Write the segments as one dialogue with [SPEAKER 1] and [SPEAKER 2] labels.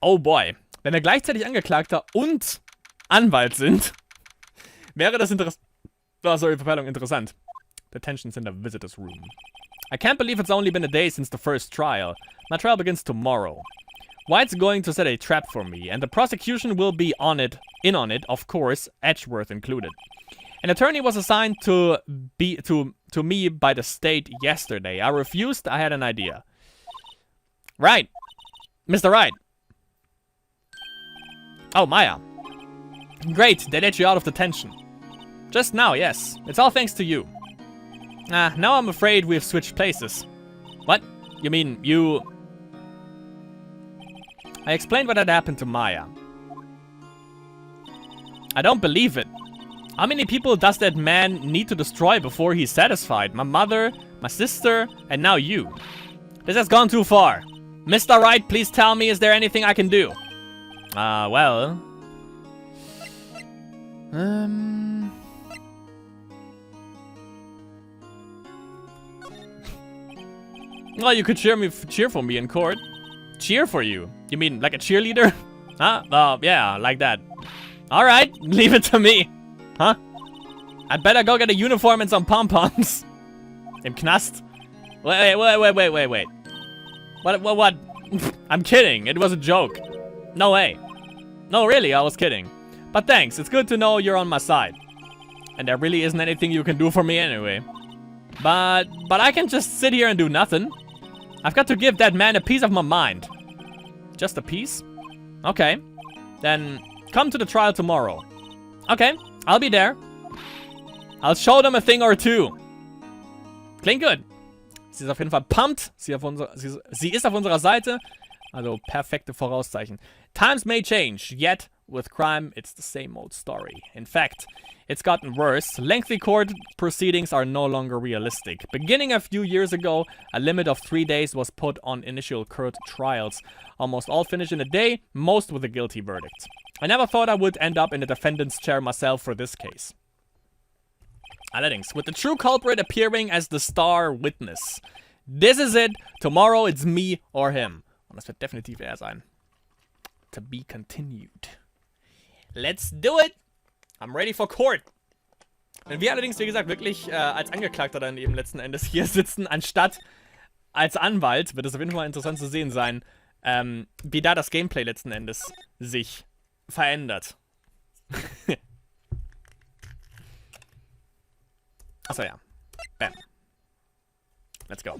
[SPEAKER 1] Oh boy. Wenn wir gleichzeitig Angeklagter und Anwalt sind, wäre das interessant. The tension's in the visitor's room. I can't believe it's only been a day since the first trial. My trial begins tomorrow. White's going to set a trap for me, and the prosecution will be in on it, of course, Edgeworth included. An attorney was assigned to me by the state yesterday. I refused. I had an idea. Right. Mr. Wright. Oh, Maya. Great, they let you out of detention. Just now, yes. It's all thanks to you. Now I'm afraid we've switched places. What? You mean, you... I explained what had happened to Maya. I don't believe it. How many people does that man need to destroy before he's satisfied? My mother, my sister, and now you. This has gone too far. Mr. Wright, please tell me, is there anything I can do? Well... Well, you could cheer for me in court. Cheer for you? You mean like a cheerleader? Huh? Yeah, like that. Alright, leave it to me. Huh? I'd better go get a uniform and some pom-poms. Im Knast? Wait. What? I'm kidding. It was a joke. No way. No, really, I was kidding. But thanks, it's good to know you're on my side. And there really isn't anything you can do for me anyway. But I can just sit here and do nothing. I've got to give that man a piece of my mind. Just a piece? Okay. Then come to the trial tomorrow. Okay, I'll be there. I'll show them a thing or two. Klingt gut. Sie ist auf jeden Fall pumped. Sie ist auf unserer Seite. Also perfekte Vorauszeichen. Times may change, yet with crime, it's the same old story. In fact, it's gotten worse. Lengthy court proceedings are no longer realistic. Beginning a few years ago, a limit of 3 days was put on initial court trials. Almost all finish in a day, most with a guilty verdict. I never thought I would end up in the defendant's chair myself for this case. Allerdings, with the true culprit appearing as the star witness. This is it. Tomorrow it's me or him. Und das wird definitiv er sein. To be continued. Let's do it! I'm ready for court. Wenn wir allerdings, wie gesagt, wirklich als Angeklagter dann eben letzten Endes hier sitzen, anstatt als Anwalt, wird es auf jeden Fall interessant zu sehen sein, wie da das Gameplay letzten Endes sich verändert. Achso, ja. Bam. Let's go.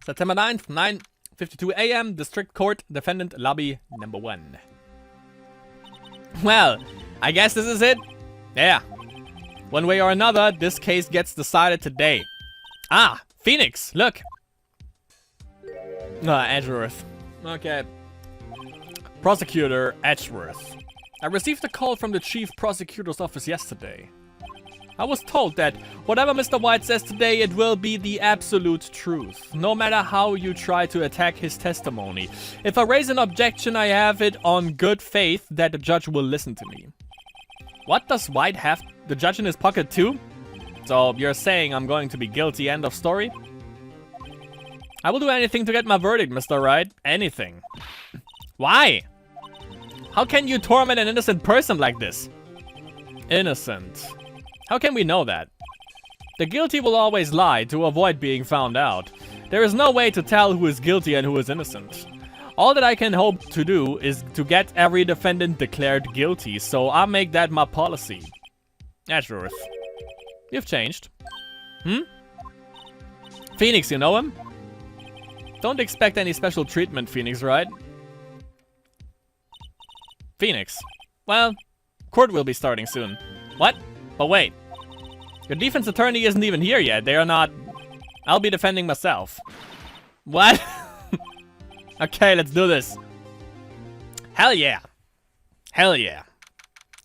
[SPEAKER 1] September 9th, 9:52 a.m. District Court, Defendant Lobby number 1. Well, I guess this is it. Yeah. One way or another, this case gets decided today. Ah, Phoenix, look. Edgeworth. Okay. Prosecutor Edgeworth. I received a call from the Chief Prosecutor's office yesterday. I was told that whatever Mr. White says today, it will be the absolute truth, no matter how you try to attack his testimony. If I raise an objection, I have it on good faith that the judge will listen to me. What, does White have the judge in his pocket too? So you're saying I'm going to be guilty, end of story? I will do anything to get my verdict, Mr. Wright. Anything. Why? How can you torment an innocent person like this? Innocent. How can we know that? The guilty will always lie to avoid being found out. There is no way to tell who is guilty and who is innocent. All that I can hope to do is to get every defendant declared guilty, so I'll make that my policy. Edgeworth. You've changed. Phoenix, you know him? Don't expect any special treatment, Phoenix, right? Phoenix. Well, court will be starting soon. What? But wait. Your defense attorney isn't even here yet. They are not... I'll be defending myself. What? Okay, let's do this. Hell yeah. Hell yeah.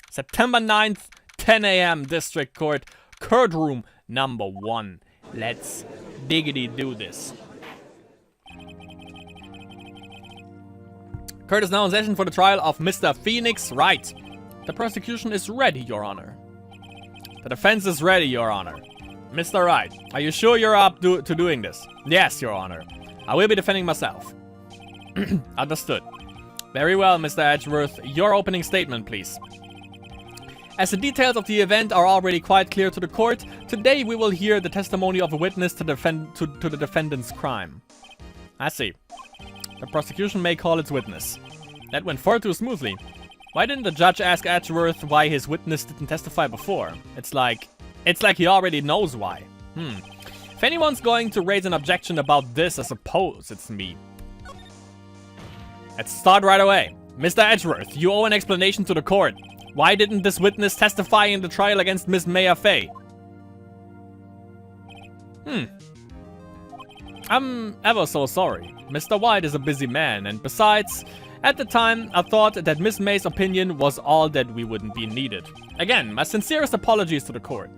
[SPEAKER 1] September 9th, 10 a.m. District Court. Courtroom number 1. Let's diggity do this. Court is now in session for the trial of Mr. Phoenix Wright. The prosecution is ready, Your Honor. The defense is ready, Your Honor. Mr. Wright, are you sure you're up to doing this? Yes, Your Honor. I will be defending myself. Understood. Very well, Mr. Edgeworth. Your opening statement, please. As the details of the event are already quite clear to the court, today we will hear the testimony of a witness to the defendant's crime. I see. The prosecution may call its witness. That went far too smoothly. Why didn't the judge ask Edgeworth why his witness didn't testify before? It's like he already knows why. If anyone's going to raise an objection about this, I suppose it's me. Let's start right away. Mr. Edgeworth, you owe an explanation to the court. Why didn't this witness testify in the trial against Miss Maya Fey? I'm ever so sorry. Mr. White is a busy man, and besides, at the time, I thought that Miss May's opinion was all that we wouldn't be needed. Again, my sincerest apologies to the court.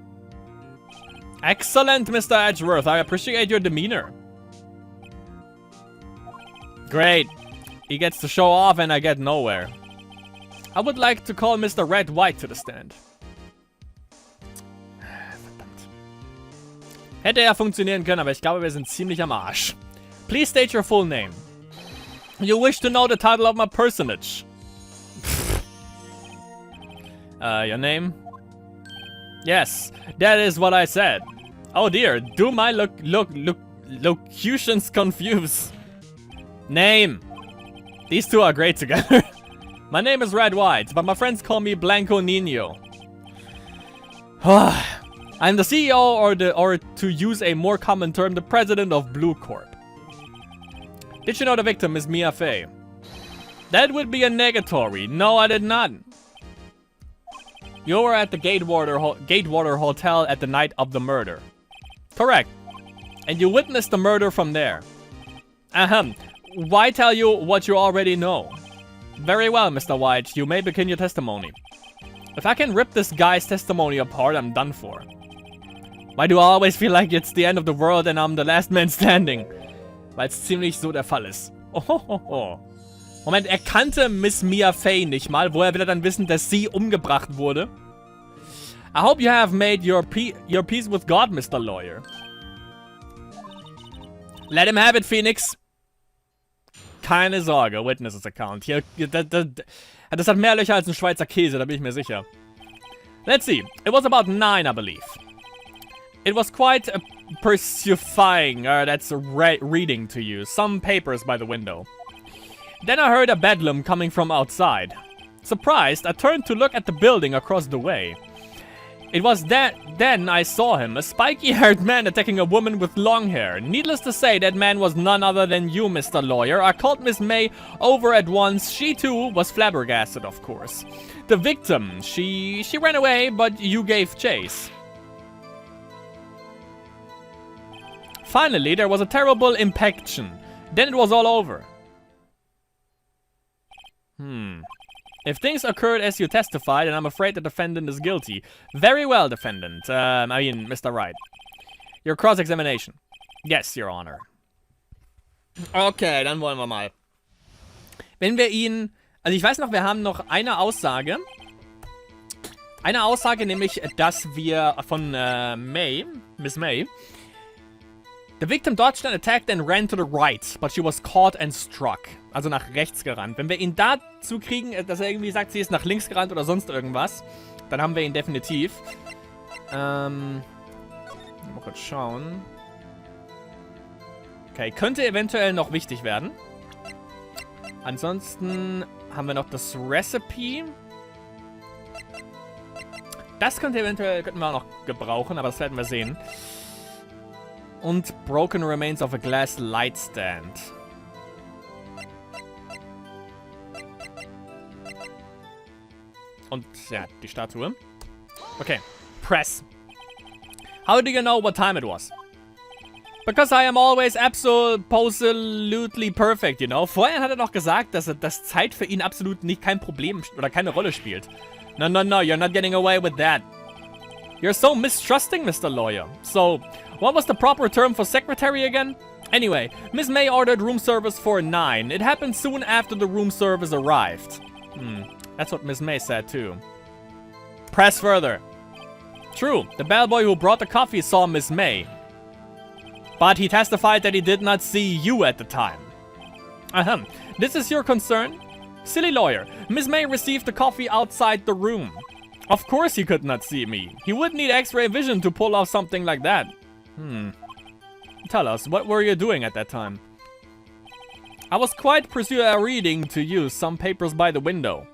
[SPEAKER 1] Excellent, Mr. Edgeworth. I appreciate your demeanor. Great. He gets to show off and I get nowhere. I would like to call Mr. Red White to the stand. Verdammt. Hätte ja funktionieren können, aber ich glaube, wir sind ziemlich am Arsch. Please state your full name. You wish to know the title of my personage. Your name? Yes, that is what I said. Oh dear, do my locutions confuse? Name. These two are great together. My name is Red White, but my friends call me Blanco Nino. I'm the CEO, or to use a more common term, the president of Blue Corp. Did you know the victim is Mia Fey? That would be a negatory. No, I did not. You were at the Gatewater Hotel at the night of the murder. Correct. And you witnessed the murder from there. Why tell you what you already know? Very well, Mr. White. You may begin your testimony. If I can rip this guy's testimony apart, I'm done for. Why do I always feel like it's the end of the world and I'm the last man standing? Weil es ziemlich so der Fall ist. Oh. Moment, er kannte Miss Mia Fey nicht mal. Woher will er dann wissen, dass sie umgebracht wurde? I hope you have made your peace with God, Mr. Lawyer. Let him have it, Phoenix. Keine Sorge, Witnesses Account. Hier, das hat mehr Löcher als ein Schweizer Käse, da bin ich mir sicher. Let's see. It was about 9, I believe. It was quite persifying, that's reading to you. Some papers by the window. Then I heard a bedlam coming from outside. Surprised, I turned to look at the building across the way. It was then I saw him, a spiky-haired man attacking a woman with long hair. Needless to say, that man was none other than you, Mr. Lawyer. I called Miss May over at once. She, too, was flabbergasted, of course. The victim, she ran away, but you gave chase. Finally, there was a terrible impaction. Then it was all over. If things occurred as you testified, then I'm afraid the defendant is guilty. Very well, defendant. Mr. Wright. Your cross-examination. Yes, Your Honor. Okay, dann wollen wir mal. Wenn wir ihn... Also ich weiß noch, wir haben noch eine Aussage. Eine Aussage, nämlich, dass wir von Miss May... The victim dodged and attacked and ran to the right, but she was caught and struck. Also nach rechts gerannt. Wenn wir ihn dazu kriegen, dass er irgendwie sagt, sie ist nach links gerannt oder sonst irgendwas, dann haben wir ihn definitiv. Mal kurz schauen. Okay, könnte eventuell noch wichtig werden. Ansonsten haben wir noch das Recipe. Das könnten wir auch noch gebrauchen, aber das werden wir sehen. Und Broken Remains of a Glass Light Stand. Und ja, die Statue. Okay, press. How do you know what time it was? Because I am always absolutely perfect, you know. Vorher hat er noch gesagt, dass Zeit für ihn absolut kein Problem oder keine Rolle spielt. No, you're not getting away with that. You're so mistrusting, Mr. Lawyer. So, what was the proper term for secretary again? Anyway, Miss May ordered room service for 9. It happened soon after the room service arrived. That's what Miss May said too. Press further. True, the bellboy who brought the coffee saw Miss May. But he testified that he did not see you at the time. Ahem. This is your concern? Silly lawyer. Miss May received the coffee outside the room. Of course he could not see me. He would need X-ray vision to pull off something like that. Tell us, what were you doing at that time? I was quite reading to you some papers by the window.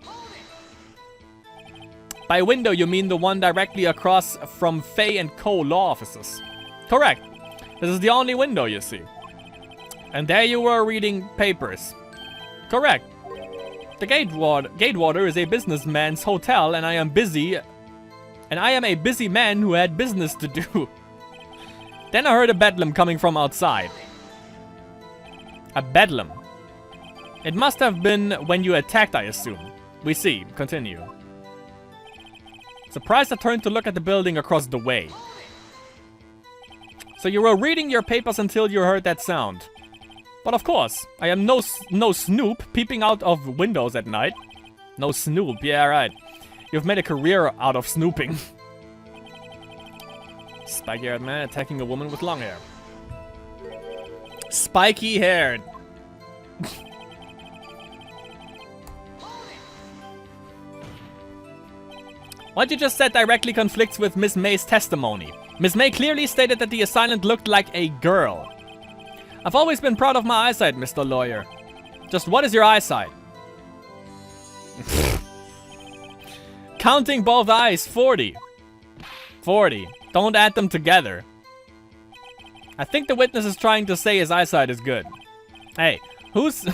[SPEAKER 1] By window, you mean the one directly across from Fay and Co. law offices. Correct. This is the only window you see. And there you were reading papers. Correct. The Gatewater is a businessman's hotel, and I am busy. And I am a busy man who had business to do. Then I heard a bedlam coming from outside. A bedlam. It must have been when you attacked, I assume. We see. Continue. Surprised, I turned to look at the building across the way. So you were reading your papers until you heard that sound. But of course, I am no snoop peeping out of windows at night. No snoop, yeah, right. You've made a career out of snooping. Spiky-haired man attacking a woman with long hair. Spiky-haired. What you just said directly conflicts with Miss May's testimony. Miss May clearly stated that the assailant looked like a girl. I've always been proud of my eyesight, Mr. Lawyer. Just what is your eyesight? Counting both eyes, 40. 40. Don't add them together. I think the witness is trying to say his eyesight is good. Hey, whose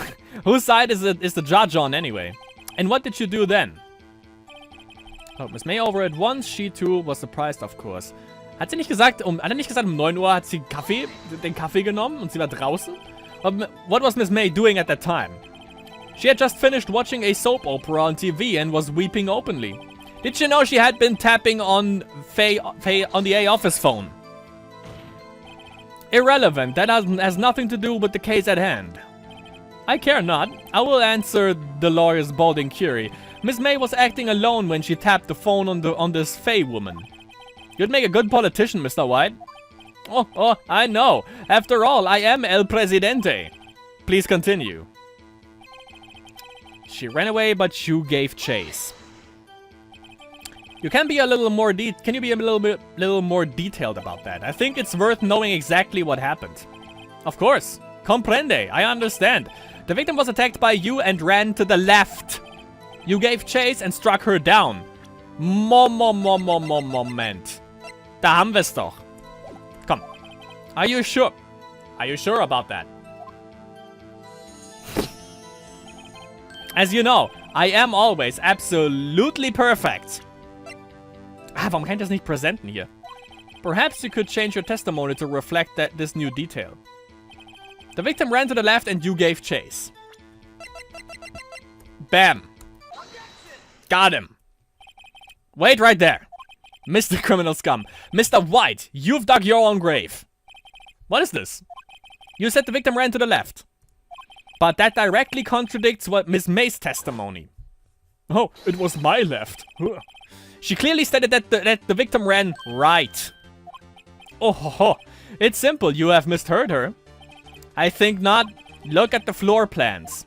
[SPEAKER 1] side is the judge on anyway? And what did you do then? Oh, Miss May over at once. She too was surprised, of course. Hat er nicht gesagt um 9 Uhr hat sie den Kaffee genommen und sie war draußen? What was Miss May doing at that time? She had just finished watching a soap opera on TV and was weeping openly. Did you know she had been tapping on Faye on the A office phone? Irrelevant. That has nothing to do with the case at hand. I care not. I will answer the lawyer's bold inquiry. Miss May was acting alone when she tapped the phone on this Faye woman. You'd make a good politician, Mr. White. Oh, I know. After all, I am El Presidente. Please continue. She ran away, but you gave chase. You can be a little more Can you be a little more detailed about that? I think it's worth knowing exactly what happened. Of course. Comprende. I understand. The victim was attacked by you and ran to the left. You gave chase and struck her down. Moment. Da haben wir's doch. Komm. Are you sure? Are you sure about that? As you know, I am always absolutely perfect. Warum kann ich das nicht präsenten hier? Perhaps you could change your testimony to reflect this new detail. The victim ran to the left and you gave chase. Bam. Got him. Wait right there. Mr. Criminal Scum. Mr. White, you've dug your own grave. What is this? You said the victim ran to the left. But that directly contradicts what Miss May's testimony. Oh, it was my left. She clearly stated that the victim ran right. Oh, it's simple. You have misheard her. I think not. Look at the floor plans.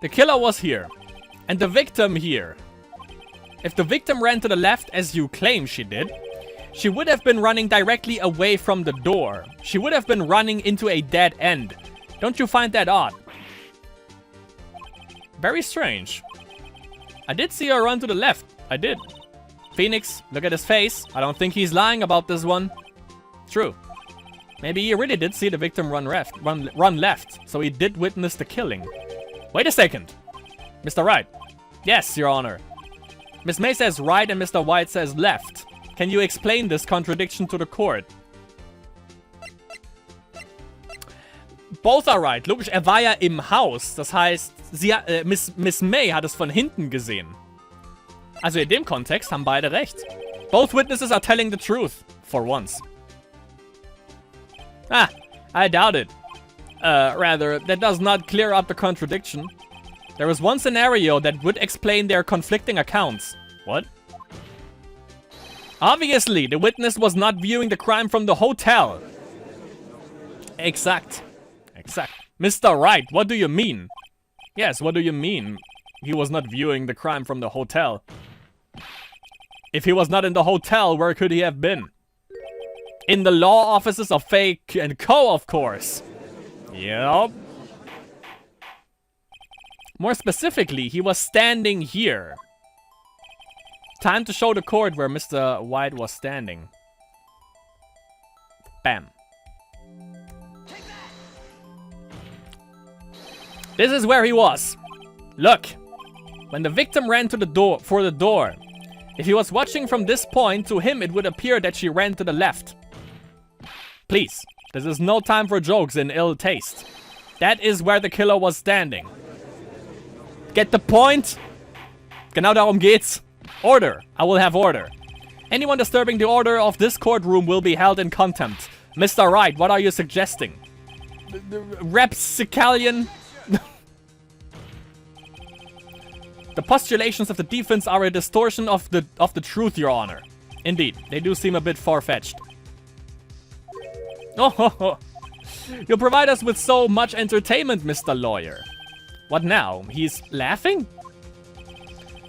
[SPEAKER 1] The killer was here. And the victim here. If the victim ran to the left as you claim she did, she would have been running directly away from the door. She would have been running into a dead end. Don't you find that odd? Very strange. I did see her run to the left. I did. Phoenix, look at his face. I don't think he's lying about this one. True. Maybe he really did see the victim run left, so he did witness the killing. Wait a second. Mr. Wright. Yes, Your Honor. Miss May says right and Mr. White says left. Can you explain this contradiction to the court? Both are right. Logisch, war ja im Haus. Das heißt, Miss May hat es von hinten gesehen. Also in dem Kontext haben beide recht. Both witnesses are telling the truth. For once. I doubt it. Rather, that does not clear up the contradiction. There is one scenario that would explain their conflicting accounts. What? Obviously, the witness was not viewing the crime from the hotel. Exact. Mr. Wright, what do you mean? Yes, what do you mean? He was not viewing the crime from the hotel. If he was not in the hotel, where could he have been? In the law offices of Fake and Co, of course. Yep. More specifically, he was standing here. Time to show the court where Mr. White was standing. Bam. This is where he was. Look. When the victim ran to the door, for the door. If he was watching from this point, to him it would appear that she ran to the left. Please, this is no time for jokes in ill taste. That is where the killer was standing. Get the point? Genau darum geht's. Order. I will have order. Anyone disturbing the order of this courtroom will be held in contempt. Mr. Wright, what are you suggesting? Rapsicalian? The postulations of the defense are a distortion of the truth, Your Honor. Indeed, they do seem a bit far-fetched. Oh, you provide us with so much entertainment, Mr. Lawyer. What now? He's laughing?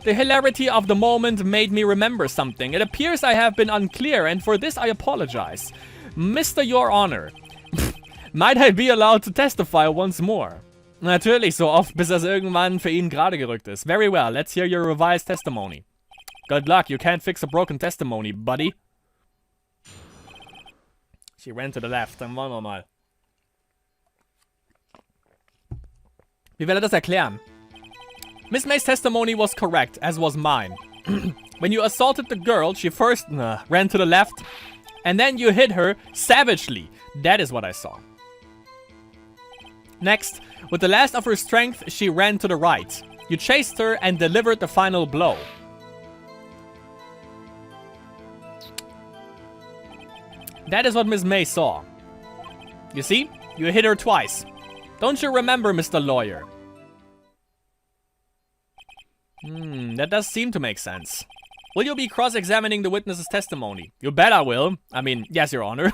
[SPEAKER 1] The hilarity of the moment made me remember something. It appears I have been unclear, and for this I apologize. Mr. Your Honor, might I be allowed to testify once more? Natürlich, so oft, bis es irgendwann für ihn gerade gerückt ist. Very well, let's hear your revised testimony. Good luck, you can't fix a broken testimony, buddy. She ran to the left, dann wollen wir mal. Wie will er das erklären? Miss May's testimony was correct, as was mine. When you assaulted the girl, she first ran to the left, and then you hit her savagely. That is what I saw. Next, with the last of her strength, she ran to the right. You chased her and delivered the final blow. That is what Miss May saw. You see? You hit her twice. Don't you remember, Mr. Lawyer? That does seem to make sense. Will you be cross-examining the witness's testimony? You bet I will. I mean, yes, Your Honor.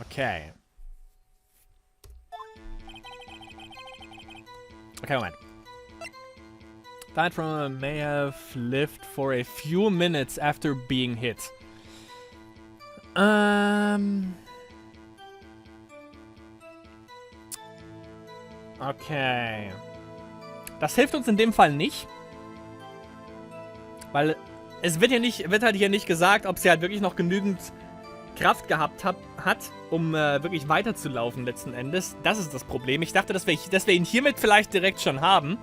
[SPEAKER 1] Okay. Okay, Moment. Died from may have lived for a few minutes after being hit. Okay. Das hilft uns in dem Fall nicht. Weil es wird halt hier nicht gesagt, ob sie halt wirklich noch genügend Kraft gehabt hat, um wirklich weiterzulaufen letzten Endes. Das ist das Problem. Ich dachte, dass wir ihn hiermit vielleicht direkt schon haben.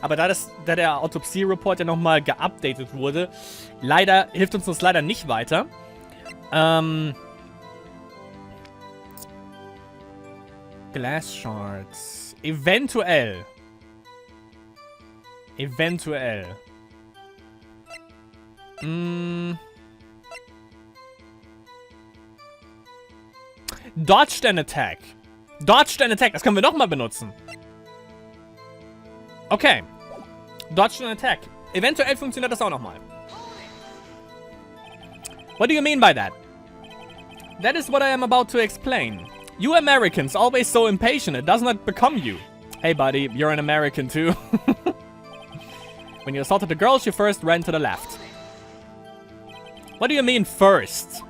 [SPEAKER 1] Aber da der Autopsie-Report ja nochmal geupdatet wurde, hilft uns das leider nicht weiter. Glass Shards. Eventuell. Dodged and Attack. Dodged and Attack, das können wir nochmal benutzen. Okay. Dodged and Attack. Eventuell funktioniert das auch nochmal. What do you mean by that? That is what I am about to explain. You Americans, always so impatient, it does not become you. Hey buddy, you're an American too. When you assaulted the girl, she first ran to the left. What do you mean first?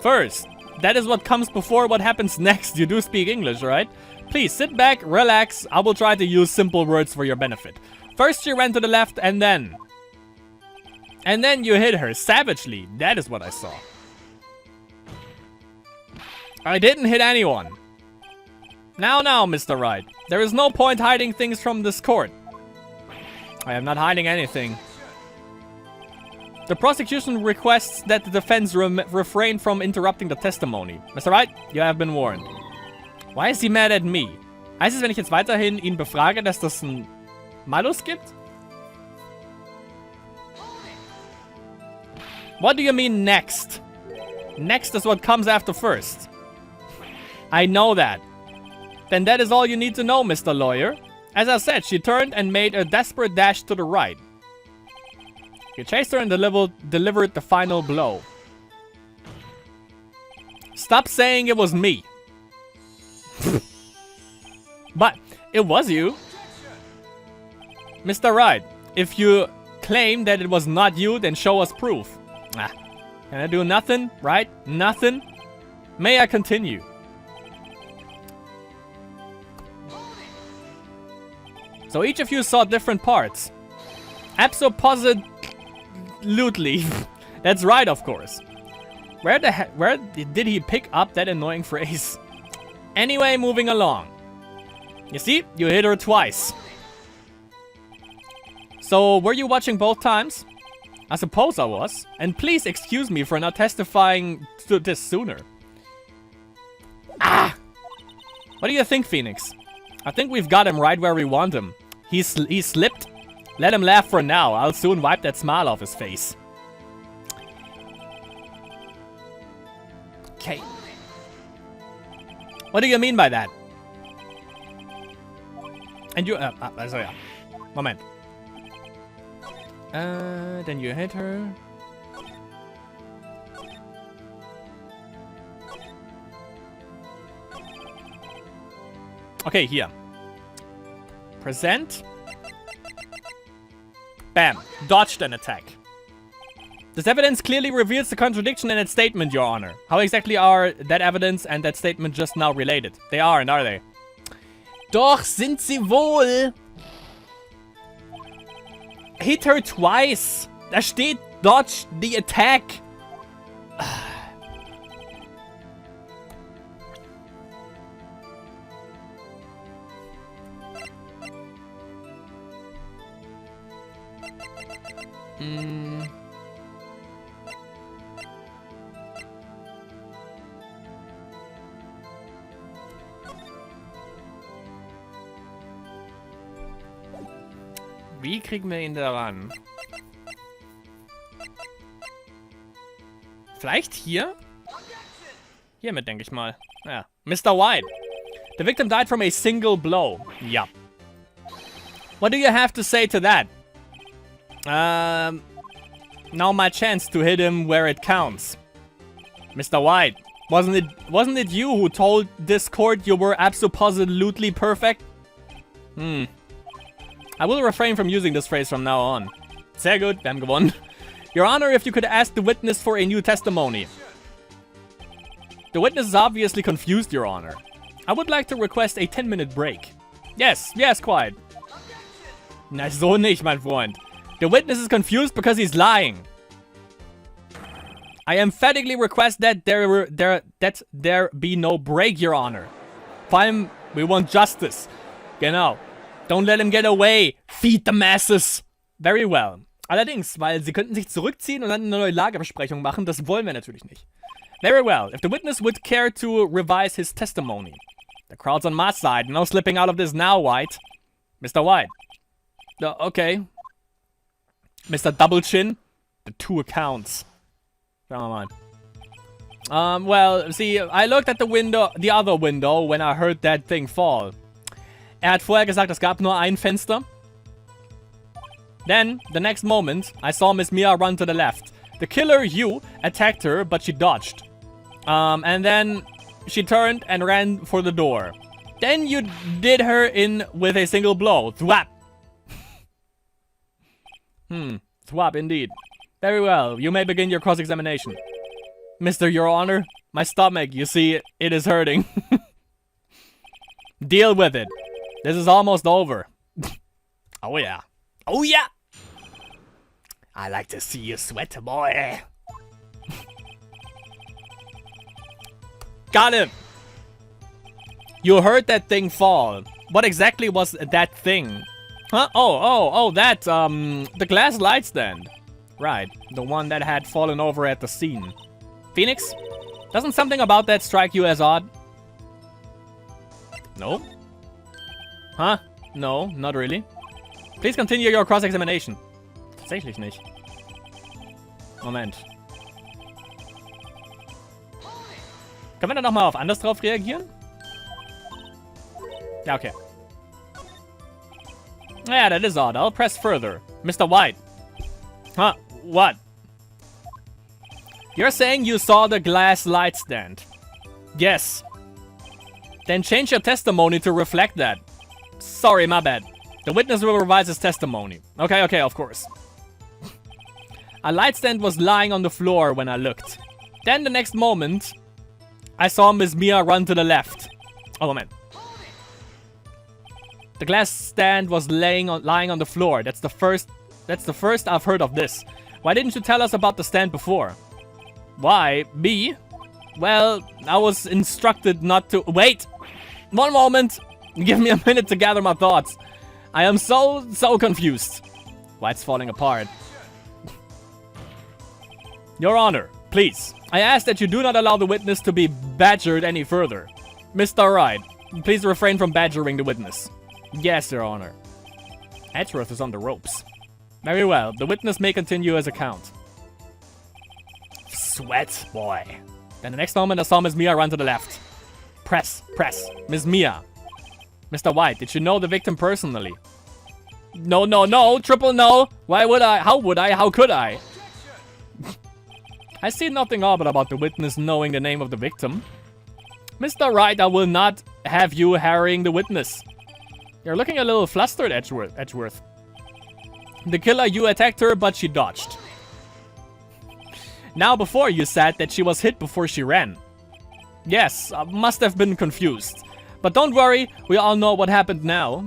[SPEAKER 1] First. That is what comes before what happens next. You do speak English, right? Please sit back, relax. I will try to use simple words for your benefit. First she ran to the left and then you hit her savagely. That is what I saw. I didn't hit anyone. Now, Mr. Wright. There is no point hiding things from this court. I am not hiding anything. The prosecution requests that the defense refrain from interrupting the testimony. Mr. Wright, you have been warned. Why is he mad at me? Heißt es, wenn ich jetzt weiterhin ihn befrage, dass das ein Malus gibt? What do you mean next? Next is what comes after first. I know that. Then that is all you need to know, Mr. Lawyer. As I said, she turned and made a desperate dash to the right. You chased her and delivered the final blow. Stop saying it was me. But it was you. Mr. Wright, if you claim that it was not you, then show us proof. Ah, can I do nothing, right? Nothing? May I continue? So each of you saw different parts. Abso-positively. That's right, of course. Where did he pick up that annoying phrase? Anyway, moving along. You see, you hit her twice. So, were you watching both times? I suppose I was. And please excuse me for not testifying to this sooner. Ah! What do you think, Phoenix? I think we've got him right where we want him. He slipped. Let him laugh for now. I'll soon wipe that smile off his face. Okay. What do you mean by that? And you... so yeah. Moment. Then you hit her. Okay, here. Present. Bam. Dodged an attack. This evidence clearly reveals the contradiction in its statement, Your Honor. How exactly are that evidence and that statement just now related? They aren't, are they? Doch sind sie wohl. Hit her twice. Da steht dodge the attack. Wie kriegen wir ihn da ran? Vielleicht hier? Hiermit, denke ich mal. Ja. Mr. White. The victim died from a single blow. Ja. What do you have to say to that? Now my chance to hit him where it counts. Mr. White, wasn't it you who told this court you were absolutely perfect? I will refrain from using this phrase from now on. Sehr gut, wir haben gewonnen. Your Honor, if you could ask the witness for a new testimony. The witness is obviously confused, Your Honor. I would like to request a 10-minute break. Yes, quite. Na, so nicht, mein Freund. The witness is confused because he's lying. I emphatically request that there be no break, Your Honor. Vor allem, we want justice. Genau. Don't let him get away. Feed the masses. Very well. Allerdings, weil sie könnten sich zurückziehen und dann eine neue Lagebesprechung machen, das wollen wir natürlich nicht. Very well. If the witness would care to revise his testimony. The crowd's on my side. No slipping out of this now, White. Mr. White. Okay. Mr. Double Chin. The two accounts. Schauen wir mal. Well, see, I looked at the other window when I heard that thing fall. Hat vorher gesagt, es gab nur ein Fenster. Then, the next moment, I saw Miss Mia run to the left. The killer, you, attacked her, but she dodged. And then she turned and ran for the door. Then you did her in with a single blow. Thwap. Thwap indeed. Very well, you may begin your cross-examination. Mr. Your Honor, my stomach, you see, it is hurting. Deal with it. This is almost over. Oh yeah. Oh yeah! I like to see you sweat, boy. Got him! You heard that thing fall. What exactly was that thing? Huh? Oh, that, the glass light stand. Right, the one that had fallen over at the scene. Phoenix? Doesn't something about that strike you as odd? No? Huh? No, not really. Please continue your cross-examination. Tatsächlich nicht. Moment. Können wir da nochmal auf anders drauf reagieren? Ja, okay. Yeah, that is odd. I'll press further. Mr. White. Huh? What? You're saying you saw the glass light stand? Yes. Then change your testimony to reflect that. Sorry, my bad. The witness will revise his testimony. Okay, of course. A light stand was lying on the floor when I looked. Then the next moment, I saw Miss Mia run to the left. Oh, man. The glass stand was lying on the floor. That's the first I've heard of this. Why didn't you tell us about the stand before? Why? Me? Well, I was instructed not to... Wait! One moment! Give me a minute to gather my thoughts. I am so confused. Why it's falling apart. Your Honor, please. I ask that you do not allow the witness to be badgered any further. Mr. Wright, please refrain from badgering the witness. Yes, Your Honor. Edgeworth is on the ropes. Very well. The witness may continue his account. Sweat, boy. Then the next moment I saw Miss Mia run to the left. Press. Miss Mia. Mr. White, did you know the victim personally? No. Triple no. Why would I? How would I? How could I? I see nothing odd about the witness knowing the name of the victim. Mr. Wright, I will not have you harrying the witness. You're looking a little flustered, Edgeworth. The killer, you attacked her, but she dodged. Now before you said that she was hit before she ran. Yes, I must have been confused. But don't worry, we all know what happened now.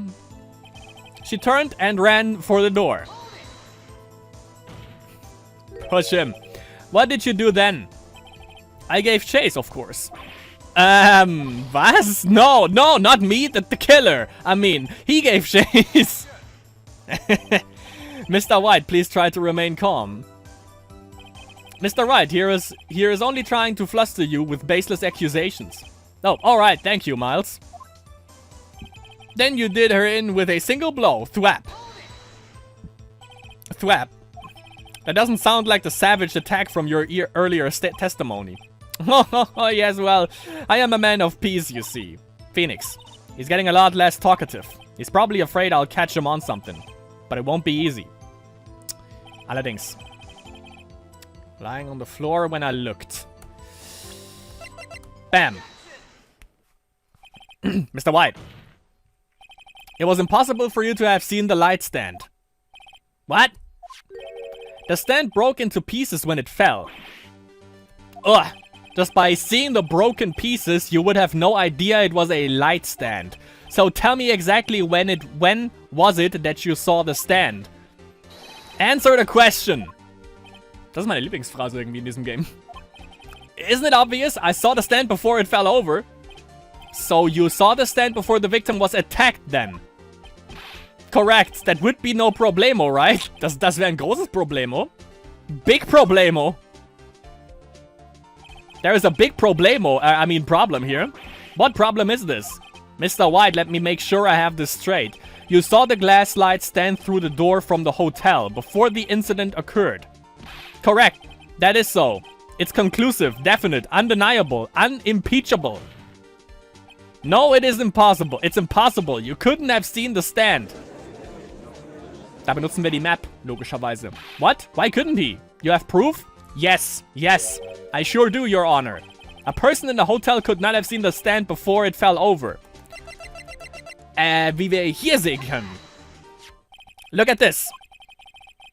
[SPEAKER 1] She turned and ran for the door. Push him. What did you do then? I gave chase, of course. Was? No, not me, the killer. I mean, he gave chase. Mr. White, please try to remain calm. Mr. Wright, here is only trying to fluster you with baseless accusations. Oh, alright, thank you, Miles. Then you did her in with a single blow. Thwap. Thwap. That doesn't sound like the savage attack from your earlier testimony. Oh, yes, well, I am a man of peace, you see. Phoenix. He's getting a lot less talkative. He's probably afraid I'll catch him on something. But it won't be easy. Allerdings. Lying on the floor when I looked. Bam. Mr. White. It was impossible for you to have seen the light stand. What? The stand broke into pieces when it fell. Ugh. Just by seeing the broken pieces, you would have no idea it was a light stand. So tell me exactly when was it that you saw the stand? Answer the question. Das ist meine Lieblingsphrase irgendwie in diesem Game. Isn't it obvious? I saw the stand before it fell over. So you saw the stand before the victim was attacked then? Correct. That would be no problemo, right? Das wäre ein großes Problemo. Big problemo. There is a big problem here. What problem is this? Mr. White, let me make sure I have this straight. You saw the glass light stand through the door from the hotel before the incident occurred. Correct. That is so. It's conclusive, definite, undeniable, unimpeachable. No, it is impossible. It's impossible. You couldn't have seen the stand. Da benutzen wir die Map, logischerweise. What? Why couldn't he? You have proof? Yes. I sure do, Your Honor. A person in the hotel could not have seen the stand before it fell over. Wie wir hier sehen können. Look at this.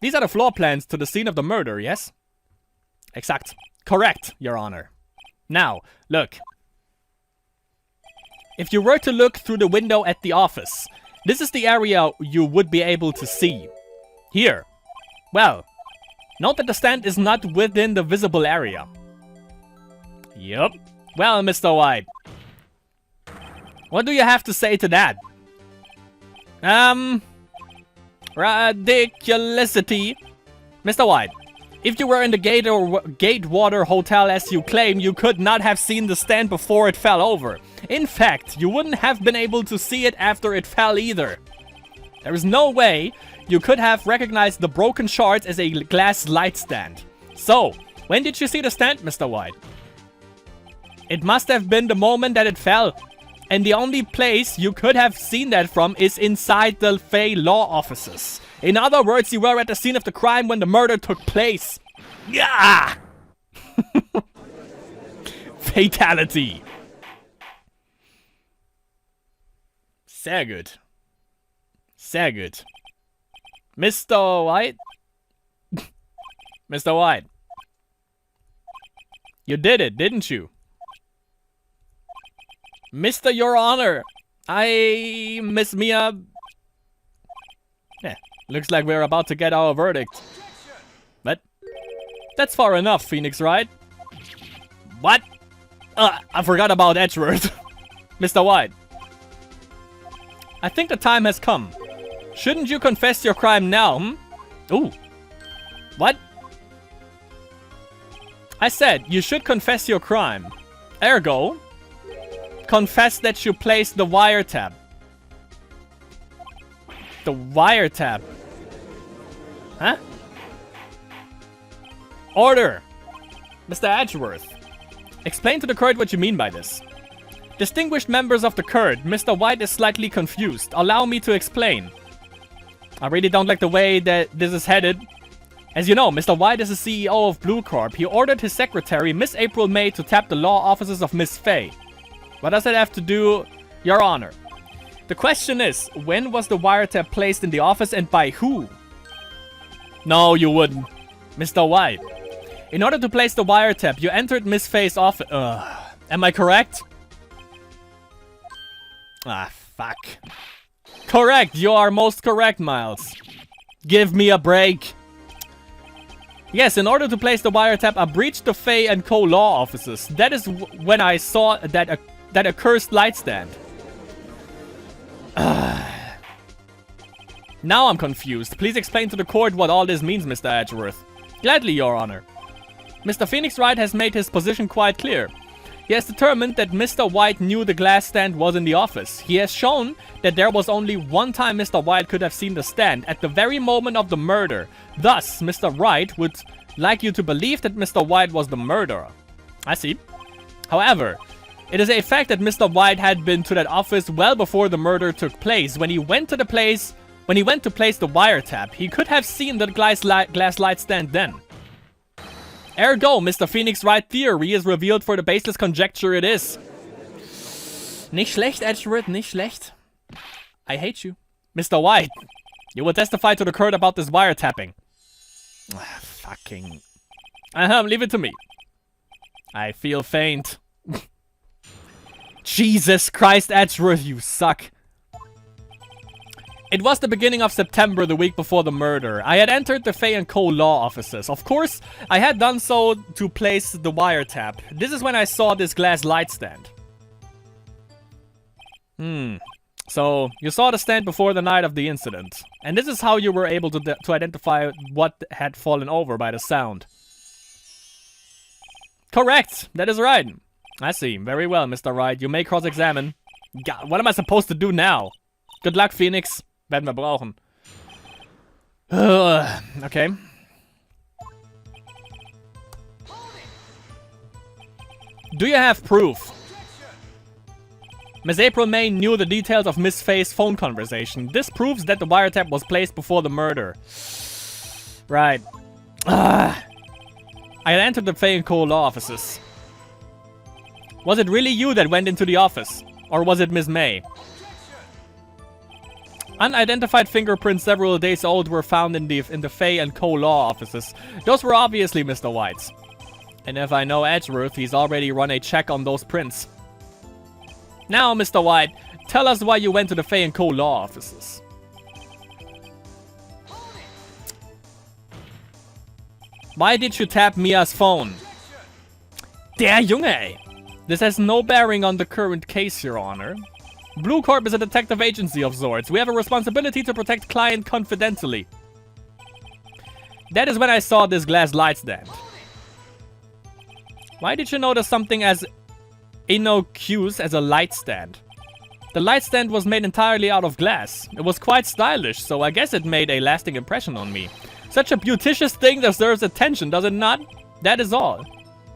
[SPEAKER 1] These are the floor plans to the scene of the murder, yes? Exakt. Correct, Your Honor. Now, look. If you were to look through the window at the office, this is the area you would be able to see. Here. Well, note that the stand is not within the visible area. Yup. Well, Mr. White. What do you have to say to that? Ridiculousity. Mr. White, if you were in the Gatewater Hotel as you claim, you could not have seen the stand before it fell over. In fact, you wouldn't have been able to see it after it fell either. There is no way you could have recognized the broken shards as a glass light stand. So, when did you see the stand, Mr. White? It must have been the moment that it fell. And the only place you could have seen that from is inside the Fey law offices. In other words, you were at the scene of the crime when the murder took place. Yeah! Fatality. Sehr gut. Sehr gut. Mr. White? Mr. White. You did it, didn't you? Mr. Your Honor. Miss Mia. Yeah, looks like we're about to get our verdict. But that's far enough, Phoenix Wright. What? I forgot about Edgeworth. Mr. White. I think the time has come. Shouldn't you confess your crime now, Ooh. What? I said you should confess your crime. Ergo, confess that you placed the wiretap. The wiretap. Huh? Order! Mr. Edgeworth. Explain to the court what you mean by this. Distinguished members of the court, Mr. White is slightly confused. Allow me to explain. I really don't like the way that this is headed. As you know, Mr. White is the CEO of Blue Corp. He ordered his secretary, Miss April May, to tap the law offices of Miss Faye. What does that have to do, Your Honor? The question is, when was the wiretap placed in the office and by who? No, you wouldn't. Mr. White. In order to place the wiretap, you entered Miss Faye's office. Am I correct? Ah, fuck. Correct, you are most correct, Miles. Give me a break. Yes, in order to place the wiretap, I breached the Faye & Co. law offices. That is when I saw that accursed light stand. Now I'm confused. Please explain to the court what all this means, Mr. Edgeworth. Gladly, Your Honor. Mr. Phoenix Wright has made his position quite clear. He has determined that Mr. White knew the glass stand was in the office. He has shown that there was only one time Mr. White could have seen the stand, at the very moment of the murder. Thus, Mr. Wright would like you to believe that Mr. White was the murderer. I see. However, it is a fact that Mr. White had been to that office well before the murder took place. When he went to place the wiretap, he could have seen the glass light stand then. Ergo, Mr. Phoenix Wright theory is revealed for the baseless conjecture it is. Nicht schlecht, Edgeworth, nicht schlecht. I hate you. Mr. White, you will testify to the court about this wiretapping. Fucking... leave it to me. I feel faint. Jesus Christ, Edgeworth, you suck. It was the beginning of September, the week before the murder. I had entered the Faye & Co. law offices. Of course, I had done so to place the wiretap. This is when I saw this glass light stand. So, you saw the stand before the night of the incident. And this is how you were able to identify what had fallen over by the sound. Correct! That is right. I see. Very well, Mr. Wright. You may cross-examine. God, what am I supposed to do now? Good luck, Phoenix. Werden wir brauchen. Okay. Do you have proof? Miss April May knew the details of Miss Faye's phone conversation. This proves that the wiretap was placed before the murder. Right. I had entered the Faye & Co. law offices. Was it really you that went into the office? Or was it Miss May? Unidentified fingerprints several days old were found in the Faye & Co. law offices. Those were obviously Mr. White's. And if I know Edgeworth, he's already run a check on those prints. Now, Mr. White, tell us why you went to the Faye & Co. law offices. Why did you tap Mia's phone? Der Junge, ey. This has no bearing on the current case, Your Honor. Blue Corp is a detective agency of sorts. We have a responsibility to protect client confidentially. That is when I saw this glass light stand. Why did you notice something as innocuous as a light stand? The light stand was made entirely out of glass. It was quite stylish, so I guess it made a lasting impression on me. Such a beauticious thing deserves attention, does it not? That is all.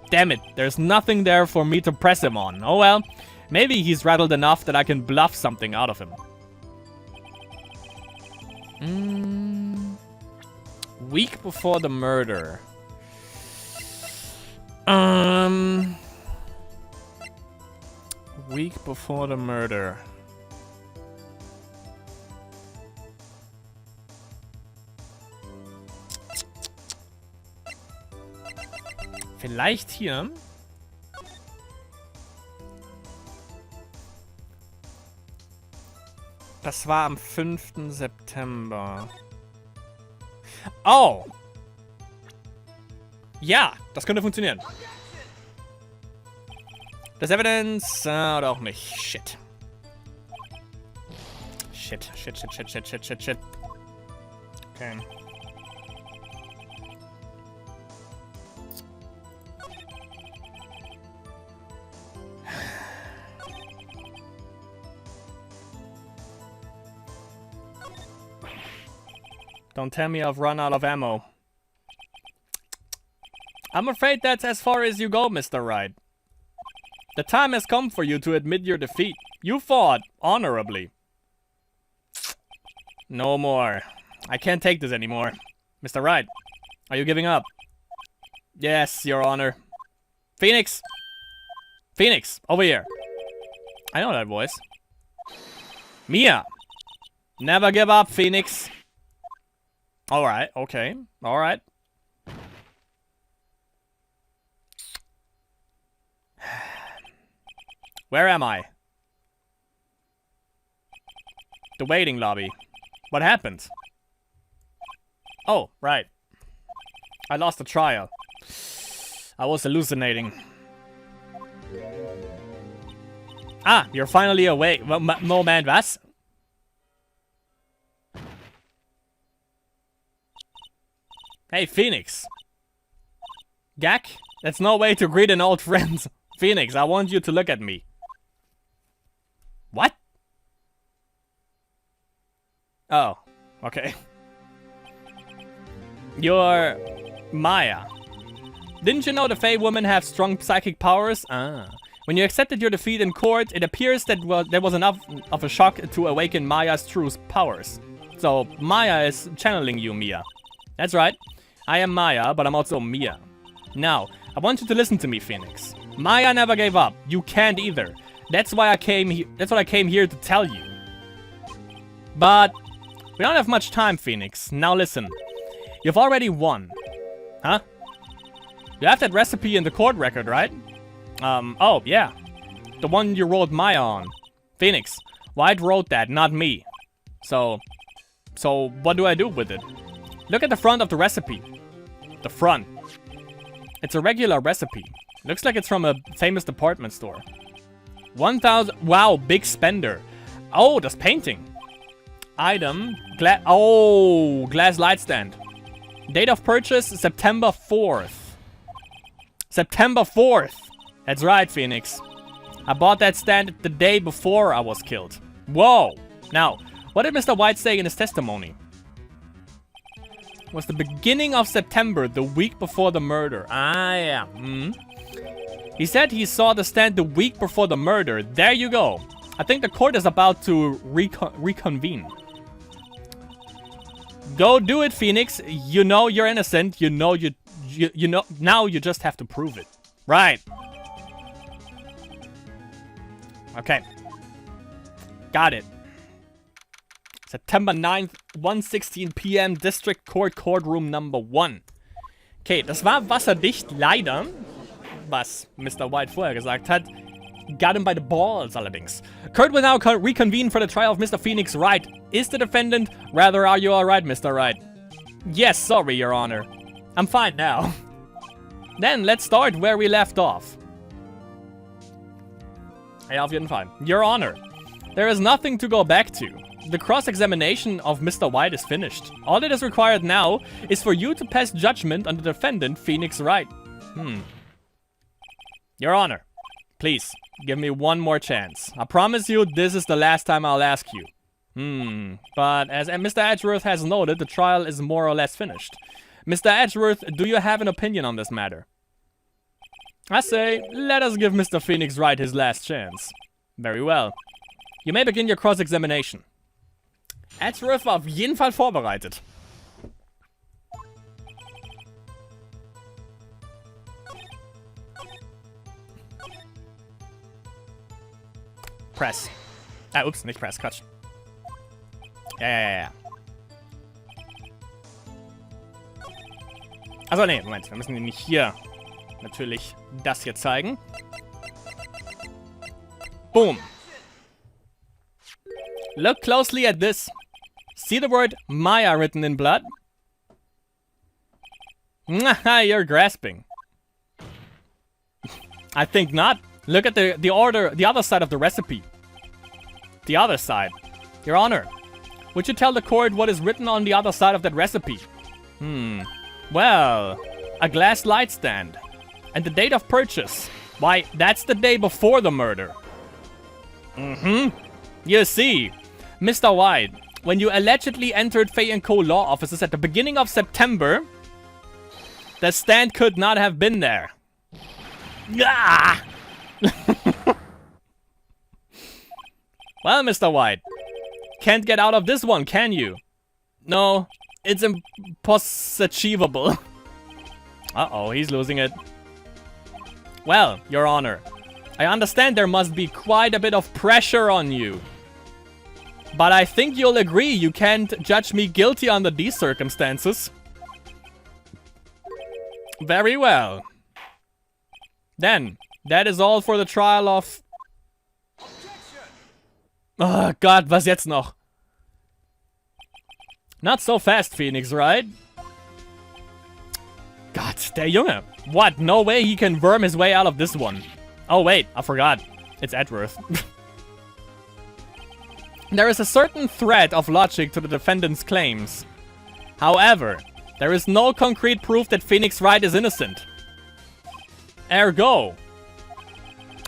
[SPEAKER 1] Damn it, there's nothing there for me to press him on. Oh well. Maybe he's rattled enough that I can bluff something out of him. Week before the murder. Week before the murder. Vielleicht hier. Das war am 5. September. Oh! Ja, das könnte funktionieren. Das Evidence oder auch nicht. Shit. Shit. Okay. Don't tell me I've run out of ammo. I'm afraid that's as far as you go, Mr. Wright. The time has come for you to admit your defeat. You fought honorably. No more. I can't take this anymore. Mr. Wright, are you giving up? Yes, Your Honor. Phoenix! Phoenix, over here. I know that voice. Mia! Never give up, Phoenix. Alright, okay. Alright. Where am I? The waiting lobby. What happened? Oh, right. I lost the trial. I was hallucinating. Ah, you're finally awake. Moment, was? Hey, Phoenix. Gak? That's no way to greet an old friend. Phoenix, I want you to look at me. What? Oh, okay. You're Maya. Didn't you know the Fae women have strong psychic powers? Ah. When you accepted your defeat in court, it appears that there was enough of a shock to awaken Maya's true powers. So, Maya is channeling you, Mia. That's right. I am Maya, but I'm also Mia. Now, I want you to listen to me, Phoenix. Maya never gave up. You can't either. That's why I came here. That's what I came here to tell you. But we don't have much time, Phoenix. Now listen. You've already won. Huh? You have that recipe in the court record, right? Oh, yeah. The one you wrote Maya on. Phoenix, Wright wrote that, not me. So what do I do with it? Look at the front of the recipe. The front. It's a regular recipe. Looks like it's from a famous department store. 1,000. Wow, big spender. Oh, this painting. Item. Glass light stand. Date of purchase, September 4th. September 4th. That's right, Phoenix. I bought that stand the day before I was killed. Whoa. Now, what did Mr. White say in his testimony? It was the beginning of September, the week before the murder. Ah, yeah. He said he saw the stand the week before the murder. There you go. I think the court is about to reconvene. Go do it, Phoenix. You know you're innocent. You know you know. Now you just have to prove it. Right. Okay. Got it. September 9th, 1:16 p.m. District Court, Courtroom Number 1. Okay, das war wasserdicht, leider. Was Mr. White vorher gesagt hat. Got him by the balls, allerdings. Court will now reconvene for the trial of Mr. Phoenix Wright. Is the defendant? Rather, are you alright, Mr. Wright? Yes, sorry, Your Honor. I'm fine now. Then, let's start where we left off. Ja, auf jeden Fall. Your Honor, there is nothing to go back to. The cross-examination of Mr. White is finished. All that is required now is for you to pass judgment on the defendant, Phoenix Wright. Your Honor, please, give me one more chance. I promise you this is the last time I'll ask you. But as Mr. Edgeworth has noted, the trial is more or less finished. Mr. Edgeworth, do you have an opinion on this matter? I say, let us give Mr. Phoenix Wright his last chance. Very well. You may begin your cross-examination. Edgeworth war auf jeden Fall vorbereitet. Press. Ups, nicht Press, Quatsch. Ja. Also, nee, Moment. Wir müssen nämlich hier natürlich das hier zeigen. Boom. Look closely at this. See the word Maya written in blood? You're grasping. I think not. Look at the other side of the recipe. The other side. Your Honor, would you tell the court what is written on the other side of that recipe? Well, a glass light stand. And the date of purchase. Why, that's the day before the murder. You see, Mr. White, when you allegedly entered Fay & Co. law offices at the beginning of September, the stand could not have been there. Ah! Well, Mr. White, can't get out of this one, can you? No, it's impossible. Uh-oh, he's losing it. Well, Your Honor, I understand there must be quite a bit of pressure on you. But I think you'll agree you can't judge me guilty under these circumstances. Very well. Then, that is all for the trial of... Oh Gott, was jetzt noch? Not so fast, Phoenix, right? Gott, der Junge. What? No way he can worm his way out of this one. Oh wait, I forgot. It's Edgeworth. There is a certain thread of logic to the defendant's claims. However, there is no concrete proof that Phoenix Wright is innocent. Ergo,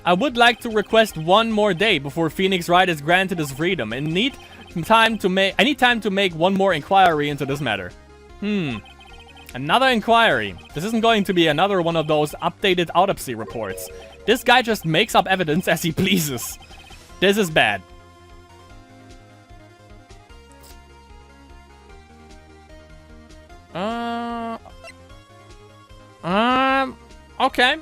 [SPEAKER 1] I would like to request one more day before Phoenix Wright is granted his freedom and I need time to make one more inquiry into this matter. Another inquiry. This isn't going to be another one of those updated autopsy reports. This guy just makes up evidence as he pleases. This is bad. Okay.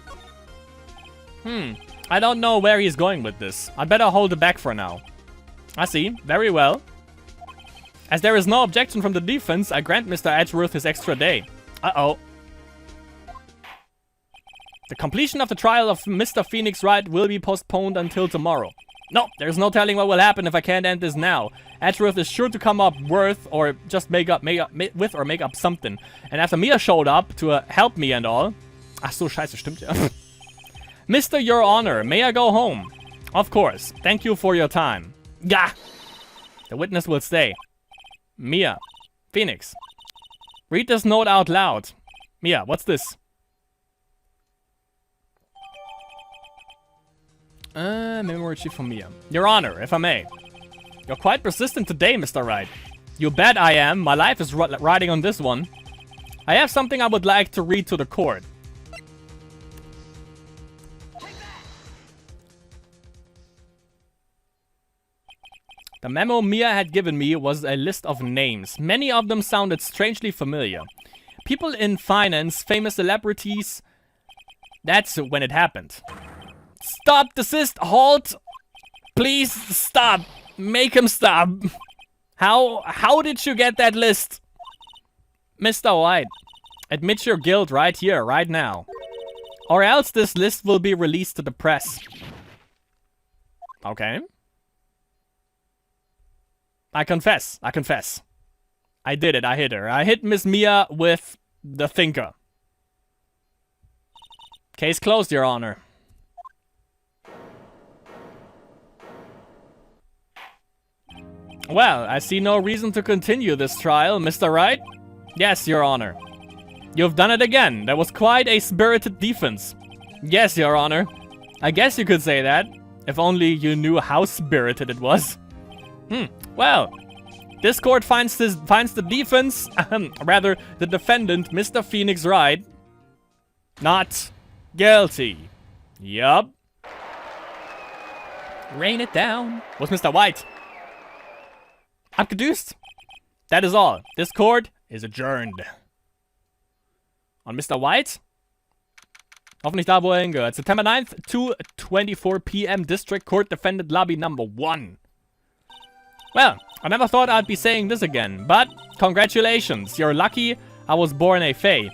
[SPEAKER 1] I don't know where he's going with this. I better hold it back for now. I see. Very well. As there is no objection from the defense, I grant Mr. Edgeworth his extra day. Uh-oh. The completion of the trial of Mr. Phoenix Wright will be postponed until tomorrow. No, there's no telling what will happen if I can't end this now. Edgeworth is sure to come up with or just make up something. And after Mia showed up to help me and all... Ach so, scheiße, stimmt ja. Mr. Your Honor, may I go home? Of course. Thank you for your time. Gah! The witness will stay. Mia. Phoenix. Read this note out loud. Mia, what's this? Memory sheet from Mia. Your Honor, if I may. You're quite persistent today, Mr. Wright. You bet I am. My life is riding on this one. I have something I would like to read to the court. The memo Mia had given me was a list of names. Many of them sounded strangely familiar. People in finance, famous celebrities. That's when it happened. Stop, desist, halt! Please stop. Make him stop. How did you get that list? Mr. White, admit your guilt right here, right now. Or else this list will be released to the press. Okay. I confess. I did it, I hit her. I hit Miss Mia with the thinker. Case closed, Your Honor. Well, I see no reason to continue this trial, Mr. Wright. Yes, Your Honor. You've done it again. That was quite a spirited defense. Yes, Your Honor. I guess you could say that. If only you knew how spirited it was. Well, this court finds the defense, rather, the defendant, Mr. Phoenix Wright, not guilty. Yup. Rain it down. Was Mr. White? Abgedüst. That is all. This court is adjourned. On Mr. White? Hoffentlich da, wo er hingehört. September 9th, 2:24 p.m. District Court Defendant Lobby number 1. Well, I never thought I'd be saying this again, but congratulations. You're lucky I was born a Fae.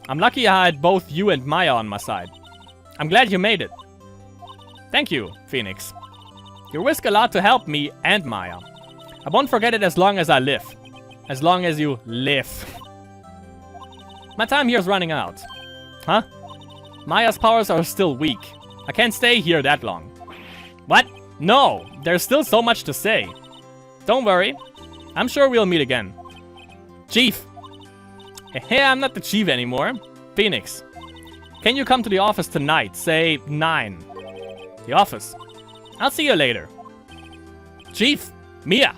[SPEAKER 1] I'm lucky I had both you and Maya on my side. I'm glad you made it. Thank you, Phoenix. You risk a lot to help me and Maya. I won't forget it as long as I live. As long as you live. My time here's running out. Huh? Maya's powers are still weak. I can't stay here that long. What? No, there's still so much to say. Don't worry. I'm sure we'll meet again. Chief. Hey, I'm not the chief anymore. Phoenix. Can you come to the office tonight? Say 9. The office. I'll see you later. Chief. Mia.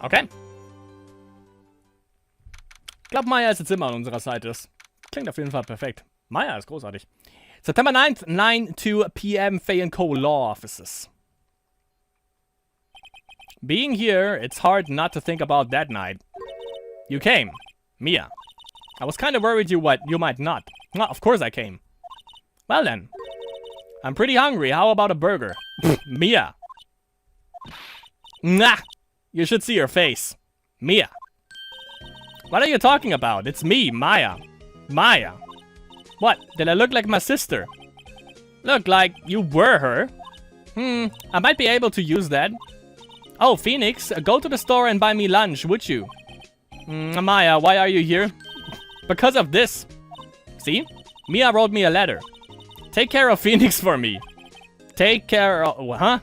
[SPEAKER 1] Okay. Ich glaube, Maya ist jetzt immer an unserer Seite. Das klingt auf jeden Fall perfekt. Maya ist großartig. September 9th, 9 p.m. Faye & Co. Law Offices. Being here, it's hard not to think about that night. You came. Mia. I was kind of worried you might not. Well, of course I came. Well then. I'm pretty hungry. How about a burger? Mia. Nah. You should see your face. Mia. What are you talking about? It's me, Maya. Maya. What? Did I look like my sister? Look like you were her. I might be able to use that. Oh, Phoenix, go to the store and buy me lunch, would you? Maya, why are you here? Because of this. See? Mia wrote me a letter. Take care of Phoenix for me. Take care of... Huh?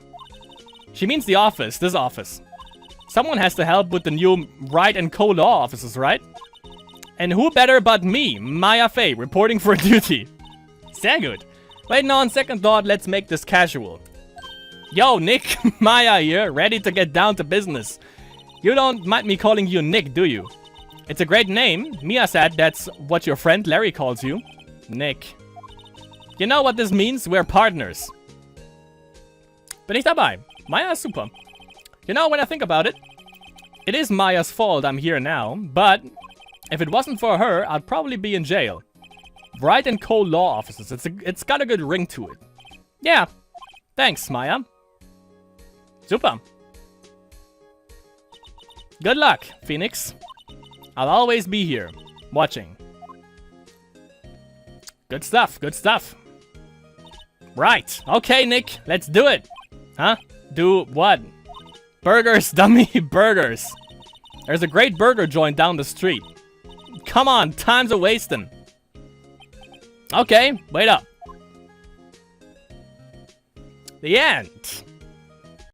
[SPEAKER 1] She means the office, this office. Someone has to help with the new Wright and Co. law offices, right? And who better but me, Maya Faye, reporting for duty. Sehr gut. Wait, no, on second thought, let's make this casual. Yo, Nick, Maya here, ready to get down to business. You don't mind me calling you Nick, do you? It's a great name. Mia said that's what your friend Larry calls you. Nick. You know what this means? We're partners. Bin ich dabei. Maya ist super. You know, when I think about it, it is Maya's fault I'm here now, but if it wasn't for her, I'd probably be in jail. Wright and Co. law offices. It's got a good ring to it. Yeah. Thanks, Maya. Super. Good luck, Phoenix. I'll always be here, watching. Good stuff, good stuff. Right. Okay, Nick, let's do it. Huh? Do what? Burgers, dummy, burgers. There's a great burger joint down the street. Come on, time's a wasting. Okay, wait up. The end.